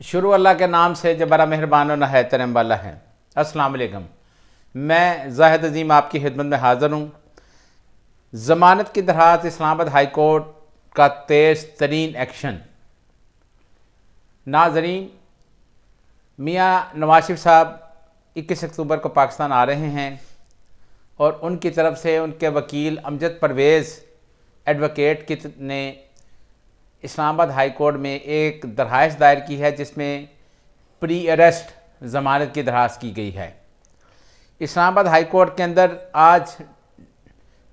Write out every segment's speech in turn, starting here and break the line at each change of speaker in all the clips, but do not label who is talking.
शुरू अल्लाह के नाम से जो बड़ा मेहरबान और नहायत रहम वाला है। अस्सलाम वालेकुम। मैं ज़ाहिद अज़ीम आपकी खिदमत में हाज़िर हूँ। ज़मानत की दरख़्वास्त इस्लामाबाद हाई कोर्ट का तेज़ तरीन एक्शन। नाज़रीन, मियाँ नवाज शरीफ साहब 21 अक्टूबर को पाकिस्तान आ रहे हैं और उनकी तरफ से उनके वकील अमजद परवेज़ एडवोकेट ने इस्लामाबाद हाई कोर्ट में एक दरख्वास्त दायर की है जिसमें प्री अरेस्ट ज़मानत की दरख्वास्त की गई है। इस्लामाबाद हाई कोर्ट के अंदर आज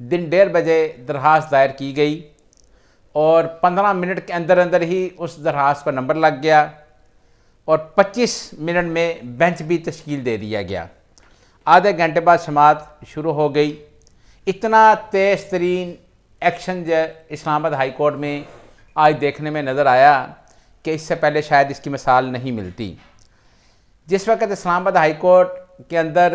दिन 1:30 बजे दरख्वास्त दायर की गई और 15 मिनट के अंदर अंदर ही उस दरख्वास्त पर नंबर लग गया और 25 मिनट में बेंच भी तश्कील दे दिया गया। आधे घंटे बाद समाअत शुरू हो गई। इतना तेज़ तरीन एक्शन जो इस्लामाबाद हाई कोर्ट में आज देखने में नज़र आया कि इससे पहले शायद इसकी मिसाल नहीं मिलती। जिस वक्त इस्लामाबाद हाई कोर्ट के अंदर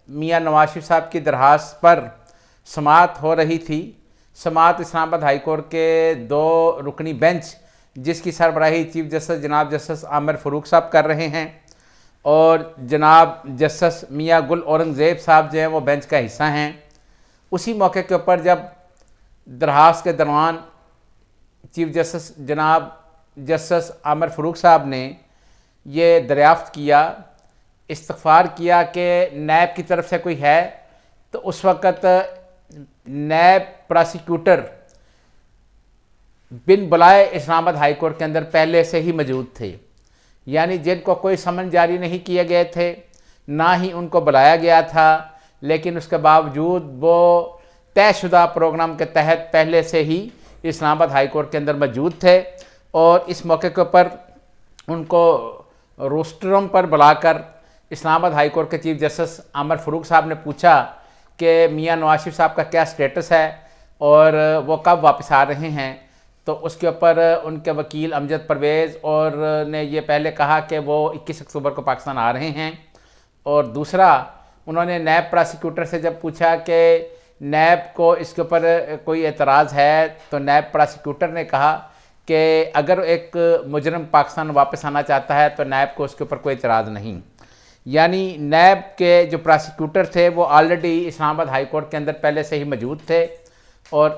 मियाँ नवाज शरीफ साहब की दरख्वास्त पर समाअत हो रही थी, समाअत इस्लामाबाद हाई कोर्ट के 2 रुकनी बेंच जिसकी सरबराही चीफ जस्टिस जनाब जस्टिस आमिर फ़ारूक साहब कर रहे हैं और जनाब जस्टिस मियाँ गुल औरंगज़ेब साहब जो हैं वो बेंच का हिस्सा हैं। उसी मौके के ऊपर जब दरख्वास्त के दौरान चीफ जस्टिस जनाब जस्टिस आमिर फ़ारूक साहब ने ये दरियाफ़्त किया, इस्तग़फ़ार किया कि नैब की तरफ से कोई है, तो उस वक़्त नैब प्रोसिक्यूटर बिन बुलाए इस्लामाबाद हाई कोर्ट के अंदर पहले से ही मौजूद थे, यानी जिनको कोई समन जारी नहीं किए गए थे, ना ही उनको बुलाया गया था, लेकिन उसके बावजूद वो तयशुदा प्रोग्राम के तहत पहले से ही इस्लामाबाद हाई कोर्ट के अंदर मौजूद थे और इस मौके के ऊपर उनको रोस्टरम पर बुलाकर इस्लामाबाद हाई कोर्ट के चीफ जस्टिस आमिर फ़ारूक साहब ने पूछा कि मियाँ नवाज शरीफ साहब का क्या स्टेटस है और वो कब वापस आ रहे हैं। तो उसके ऊपर उनके वकील अमजद परवेज़ और ने ये पहले कहा कि वो 21 अक्टूबर को पाकिस्तान आ रहे हैं और दूसरा उन्होंने नैब प्रोसिक्यूटर से जब पूछा कि नैब को इसके ऊपर कोई एतराज़ है, तो नैब प्रोसिक्यूटर ने कहा कि अगर एक मुजरम पाकिस्तान वापस आना चाहता है तो नैब को उसके ऊपर कोई एतराज़ नहीं। यानी नैब के जो प्रोसिक्यूटर थे वो ऑलरेडी इस्लामाबाद हाई कोर्ट के अंदर पहले से ही मौजूद थे और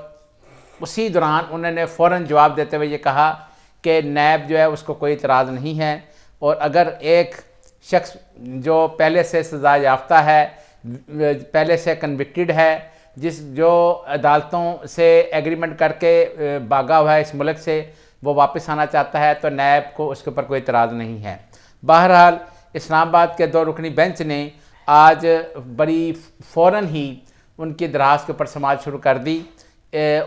उसी दौरान उन्होंने फ़ौरन जवाब देते हुए ये कहा कि नैब जो है उसको कोई एतराज़ नहीं है और अगर एक शख्स जो पहले से सज़ा याफ्ता है, पहले से कन्विक्टेड है, जो अदालतों से एग्रीमेंट करके भागा हुआ है इस मुल्क से, वो वापस आना चाहता है तो नैब को उसके ऊपर कोई एतराज़ नहीं है। बहरहाल इस्लामाबाद के 2 रुकनी बेंच ने आज बड़ी फ़ौरन ही उनकी दरख्वास्त के ऊपर समाअत शुरू कर दी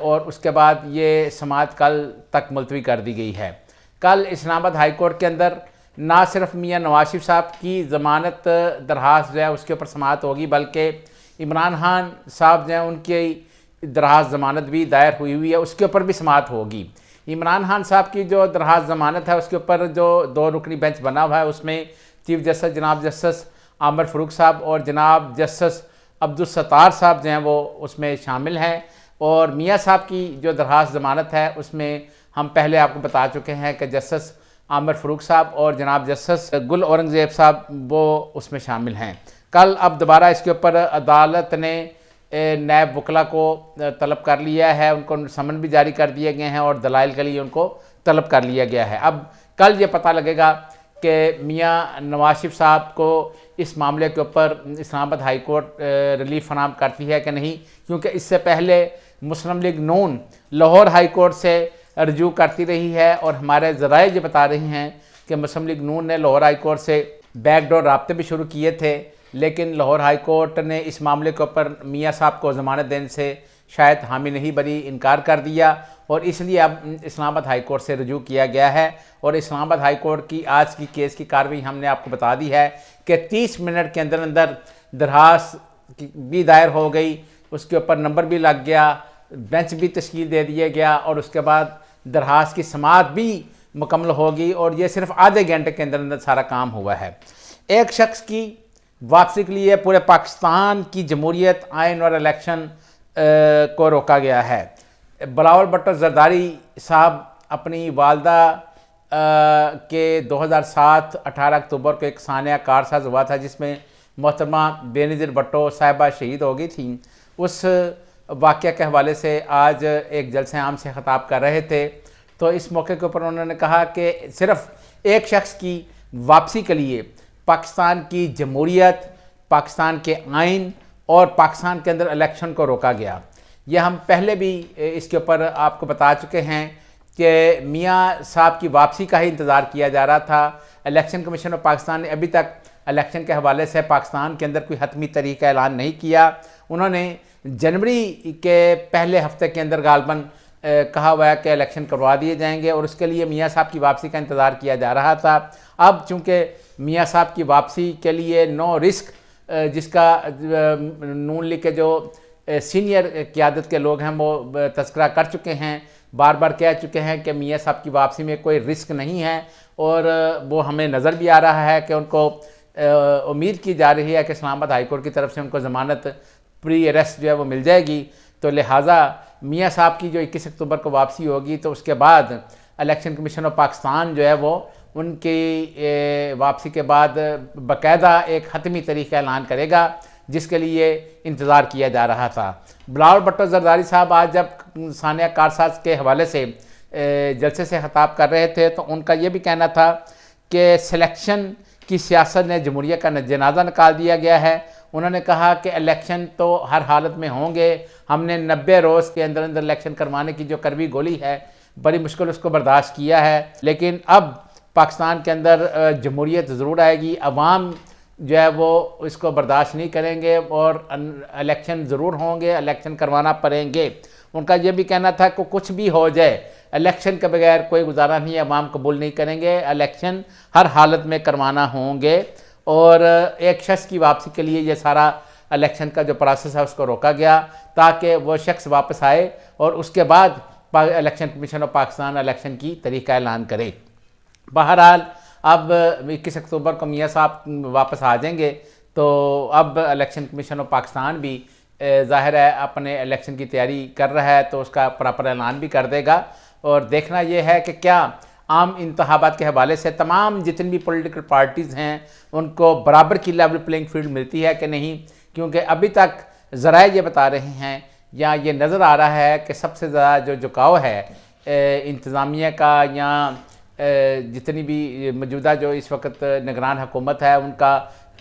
और उसके बाद ये समाअत कल तक मुलतवी कर दी गई है। कल इस्लामाबाद हाई कोर्ट के अंदर ना सिर्फ मियाँ नवाज शरीफ साहब की ज़मानत दरख्वास्त जो है उसके ऊपर समाअत होगी, बल्कि इमरान खान साहब जो हैं उनकी दरख्वास्त ज़मानत भी दायर हुई है, उसके ऊपर भी समाअत होगी। इमरान खान साहब की जो दरख्वास्त ज़मानत है उसके ऊपर जो 2 रुकनी बेंच बना हुआ है उसमें चीफ जस्टिस जनाब जस्टिस आमिर फ़ारूक साहब और जनाब जस्टिस अब्दुल सत्तार साहब जो हैं वो उसमें शामिल हैं और मियाँ साहब की जो दरख्वास्त ज़मानत है उसमें हम पहले आपको बता चुके हैं कि जस्टिस आमिर फ़ारूक साहब और जनाब जस्टिस गुल औरंगज़ेब साहब वो उसमें शामिल हैं। कल अब दोबारा इसके ऊपर अदालत ने नैब वकला को तलब कर लिया है, उनको समन भी जारी कर दिए गए हैं और दलाइल के लिए उनको तलब कर लिया गया है। अब कल ये पता लगेगा कि मियाँ नवाज शरीफ साहब को इस मामले के ऊपर इस्लामाबाद हाई कोर्ट रिलीफ फराहम करती है कि नहीं, क्योंकि इससे पहले मुस्लिम लीग नून लाहौर हाई कोर्ट से रजू करती रही है और हमारे ज़राए ये बता रही हैं कि मुस्लिम लीग नून ने लाहौर हाई कोर्ट से बैकडोर राब्ते भी शुरू किए थे, लेकिन लाहौर हाई कोर्ट ने इस मामले के ऊपर मियाँ साहब को ज़मानत देने से शायद हामी नहीं बनी, इनकार कर दिया और इसलिए अब इस्लामाबाद हाई कोर्ट से रजू किया गया है और इस्लामाबाद हाई कोर्ट की आज की केस की कार्रवाई हमने आपको बता दी है कि 30 मिनट के अंदर अंदर दरख्वास्त भी दायर हो गई, उसके ऊपर नंबर भी लग गया, बेंच भी तश्कील दे दिया गया और उसके बाद दरख्वास्त की समाअत भी मुकम्मल होगी और ये सिर्फ आधे घंटे के अंदर अंदर सारा काम हुआ है। एक शख्स की वापसी के लिए पूरे पाकिस्तान की जमहूरियत, आइन और इलेक्शन को रोका गया है। बिलावल भुट्टो जरदारी साहब अपनी वालदा के 2007 18 अक्टूबर को एक सानिया कारसाज हुआ था जिसमें मोहतरमा बेनज़ीर भुट्टो साहिबा शहीद हो गई थी। उस वाक़या के हवाले से आज एक जलसे आम से ख़िताब कर रहे थे, तो इस मौके के ऊपर उन्होंने कहा कि सिर्फ़ एक शख्स की वापसी के लिए पाकिस्तान की जमहूरियत, पाकिस्तान के आइन और पाकिस्तान के अंदर इलेक्शन को रोका गया। यह हम पहले भी इसके ऊपर आपको बता चुके हैं कि मियाँ साहब की वापसी का ही इंतज़ार किया जा रहा था। इलेक्शन कमीशन ऑफ पाकिस्तान ने अभी तक इलेक्शन के हवाले से पाकिस्तान के अंदर कोई हतमी तारीख का ऐलान नहीं किया। उन्होंने जनवरी के पहले हफ्ते के अंदर गालबन कहा हुआ है कि इलेक्शन करवा दिए जाएंगे और उसके लिए मियाँ साहब की वापसी का इंतज़ार किया जा रहा था। अब चूँकि मियाँ साहब की वापसी के लिए नो रिस्क, जिसका नून लीग के जो सीनियर क़यादत के लोग हैं वो तस्करा कर चुके हैं, बार बार कह चुके हैं कि मियाँ साहब की वापसी में कोई रिस्क नहीं है और वो हमें नज़र भी आ रहा है कि उनको उम्मीद की जा रही है कि इस्लामाबाद हाई कोर्ट की तरफ से उनको ज़मानत प्री अरेस्ट जो है वो मिल जाएगी। तो लिहाजा मियाँ साहब की जो 21 अक्टूबर को वापसी होगी तो उसके बाद इलेक्शन कमीशन ऑफ पाकिस्तान जो है वो उनकी वापसी के बाद बाकायदा एक हतमी तारीख का ऐलान करेगा, जिसके लिए इंतज़ार किया जा रहा था। बिलावल भुट्टो जरदारी साहब आज जब सानिया कारसाज के हवाले से जलसे से खिताब कर रहे थे तो उनका ये भी कहना था कि सिलेक्शन की सियासत ने जमहूरियत का जनाजा निकाल दिया गया है। उन्होंने कहा कि इलेक्शन तो हर हालत में होंगे, हमने 90 रोज़ के अंदर अंदर इलेक्शन करवाने की जो करवी गोली है बड़ी मुश्किल उसको बर्दाश्त किया है, लेकिन अब पाकिस्तान के अंदर जमहूरियत ज़रूर आएगी। अवाम जो है वो इसको बर्दाश्त नहीं करेंगे और इलेक्शन ज़रूर होंगे, इलेक्शन करवाना पड़ेंगे। उनका ये भी कहना था कि कुछ भी हो जाए इलेक्शन के बगैर कोई गुजारा नहीं है, अवाम कबूल नहीं करेंगे, इलेक्शन हर हालत में करवाना होंगे और एक शख्स की वापसी के लिए ये सारा इलेक्शन का जो प्रोसेस है उसको रोका गया ताकि वो शख्स वापस आए और उसके बाद election commission of Pakistan election की तारीख का ऐलान करे। बहरहाल अब 21 अक्टूबर को मियाँ साहब वापस आ जाएंगे तो अब इलेक्शन कमीशन ऑफ पाकिस्तान भी ज़ाहिर है अपने इलेक्शन की तैयारी कर रहा है तो उसका प्रॉपर ऐलान भी कर देगा। और देखना यह है कि क्या आम इंतखाबात के हवाले से तमाम जितनी भी पॉलिटिकल पार्टीज़ हैं उनको बराबर की लेवल प्लेइंग फील्ड मिलती है कि नहीं, क्योंकि अभी तक ज़राए ये बता रहे हैं या ये नज़र आ रहा है कि सबसे ज़्यादा जो झुकाव है इंतज़ामिया का या जितनी भी मौजूदा जो इस वक्त निगरान हुकूमत है उनका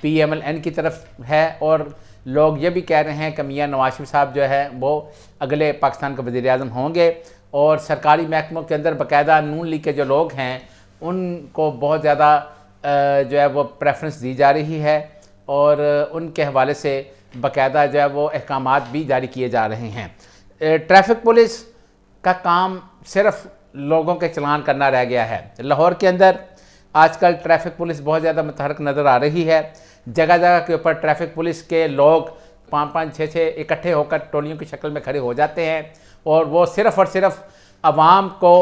PMLN की तरफ है और लोग ये भी कह रहे हैं कि मियाँ नवाज शरीफ साहब जो है वो अगले पाकिस्तान के वज़ीर-ए-आज़म होंगे और सरकारी महकमों के अंदर बाकायदा नून लीग के जो लोग हैं उनको बहुत ज़्यादा जो है वो प्रेफरेंस दी जा रही है और उनके हवाले से बाकायदा जो है वो अहकामात भी जारी किए जा रहे हैं। ट्रैफिक पुलिस का काम सिर्फ लोगों के चलान करना रह गया है। लाहौर के अंदर आजकल ट्रैफिक पुलिस बहुत ज़्यादा मुतहरक नज़र आ रही है। जगह जगह के ऊपर ट्रैफिक पुलिस के लोग 5-5, 6-6 इकट्ठे होकर टोलियों की शक्ल में खड़े हो जाते हैं और वो सिर्फ़ और सिर्फ आवाम को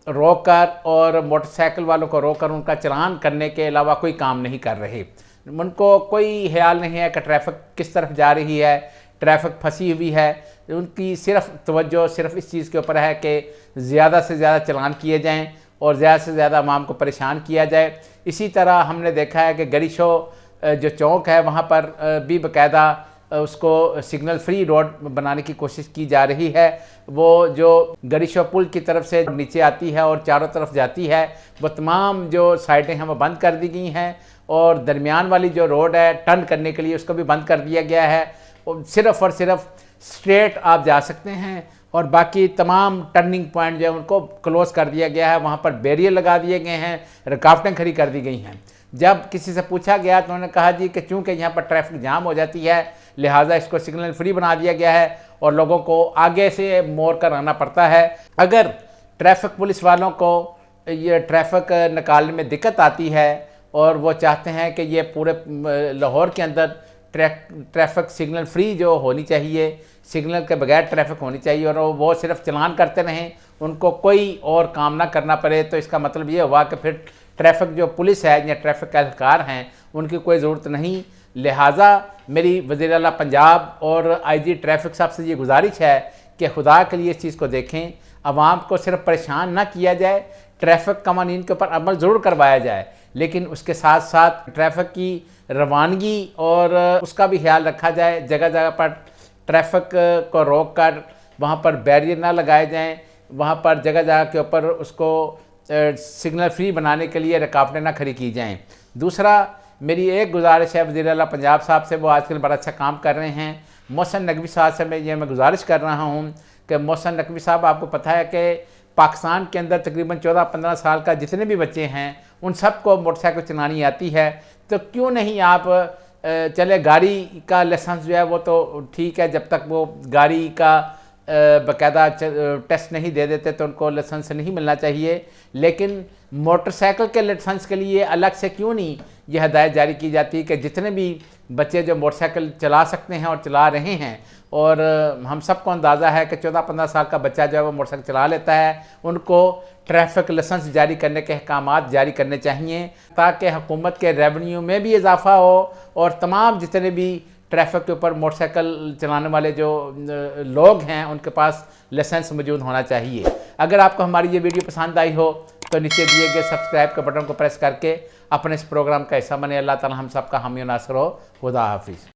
रोककर और मोटरसाइकिल वालों को रोककर उनका चलान करने के अलावा कोई काम नहीं कर रहे। उनको कोई ख्याल नहीं है कि ट्रैफिक किस तरफ जा रही है, ट्रैफिक फंसी हुई है। उनकी सिर्फ तवज्जो सिर्फ इस चीज़ के ऊपर है कि ज़्यादा से ज़्यादा चलान किए जाएँ और ज़्यादा से ज़्यादा आवाम को परेशान किया जाए। इसी तरह हमने देखा है कि गरीशो जो चौक है वहाँ पर भी बाकायदा उसको सिग्नल फ्री रोड बनाने की कोशिश की जा रही है। वो जो गरीशो पुल की तरफ से नीचे आती है और चारों तरफ जाती है वो तमाम जो साइडें हैं वो बंद कर दी गई हैं और दरमियान वाली जो रोड है टर्न करने के लिए उसको भी बंद कर दिया गया है। सिर्फ़ और सिर्फ स्ट्रेट आप जा सकते हैं और बाकी तमाम टर्निंग पॉइंट जो है उनको क्लोज़ कर दिया गया है। वहाँ पर बैरियर लगा दिए गए हैं, रुकावटें खड़ी कर दी गई हैं। जब किसी से पूछा गया तो उन्होंने कहा जी कि चूँकि यहाँ पर ट्रैफिक जाम हो जाती है लिहाजा इसको सिग्नल फ्री बना दिया गया है और लोगों को आगे से मोड़ कर आना पड़ता है। अगर ट्रैफिक पुलिस वालों को ये ट्रैफिक निकालने में दिक्कत आती है और वो चाहते हैं कि ये पूरे लाहौर के अंदर ट्रैफिक सिग्नल फ्री जो होनी चाहिए, सिग्नल के बगैर ट्रैफिक होनी चाहिए और वो सिर्फ चलान करते रहें, उनको कोई और काम ना करना पड़े, तो इसका मतलब ये हुआ कि फिर ट्रैफिक जो पुलिस है या ट्रैफिक के एहलकार हैं उनकी कोई ज़रूरत नहीं। लिहाजा मेरी वज़ीर आला पंजाब और IG ट्रैफिक साहब से ये गुजारिश है कि खुदा के लिए इस चीज़ को देखें, आवाम को सिर्फ परेशान ना किया जाए, ट्रैफिक कवानीन के ऊपर अमल ज़रूर करवाया जाए, लेकिन उसके साथ साथ ट्रैफिक की रवानगी और उसका भी ख्याल रखा जाए। जगह जगह पर ट्रैफिक को रोक कर वहाँ पर बैरियर ना लगाए जाएं, वहाँ पर जगह जगह के ऊपर उसको सिग्नल फ्री बनाने के लिए रुकावटें ना खड़ी की जाएं। दूसरा, मेरी एक गुजारिश है वज़ीर आला पंजाब साहब से, वो आजकल बड़ा अच्छा काम कर रहे हैं। मोहसिन नकवी साहब से मैं गुजारिश कर रहा हूँ कि मोहसिन नकवी साहब, आपको पता है कि पाकिस्तान के अंदर तकरीबन 14-15 साल का जितने भी बच्चे हैं उन सबको मोटरसाइकिल चलानी आती है, तो क्यों नहीं आप चले गाड़ी का लाइसेंस जो है वो तो ठीक है, जब तक वो गाड़ी का बाकायदा टेस्ट नहीं दे देते तो उनको लाइसेंस नहीं मिलना चाहिए, लेकिन मोटरसाइकिल के लाइसेंस के लिए अलग से क्यों नहीं यह हदायत जारी की जाती है कि जितने भी बच्चे जो मोटरसाइकिल चला सकते हैं और चला रहे हैं, और हम सबको अंदाज़ा है कि 14-15 साल का बच्चा जो है वो मोटरसाइकिल चला लेता है, उनको ट्रैफिक लाइसेंस जारी करने के अहकामात जारी करने चाहिए ताकि हुकूमत के रेवेन्यू में भी इजाफा हो और तमाम जितने भी ट्रैफिक के ऊपर मोटरसाइकिल चलाने वाले जो लोग हैं उनके पास लाइसेंस मौजूद होना चाहिए। अगर आपको हमारी ये वीडियो पसंद आई हो तो नीचे दिए गए सब्सक्राइब के बटन को प्रेस करके अपने इस प्रोग्राम का हिस्सा बने। अल्लाह ताला हम सब का हामी नासर हो। खुदा हाफिज़।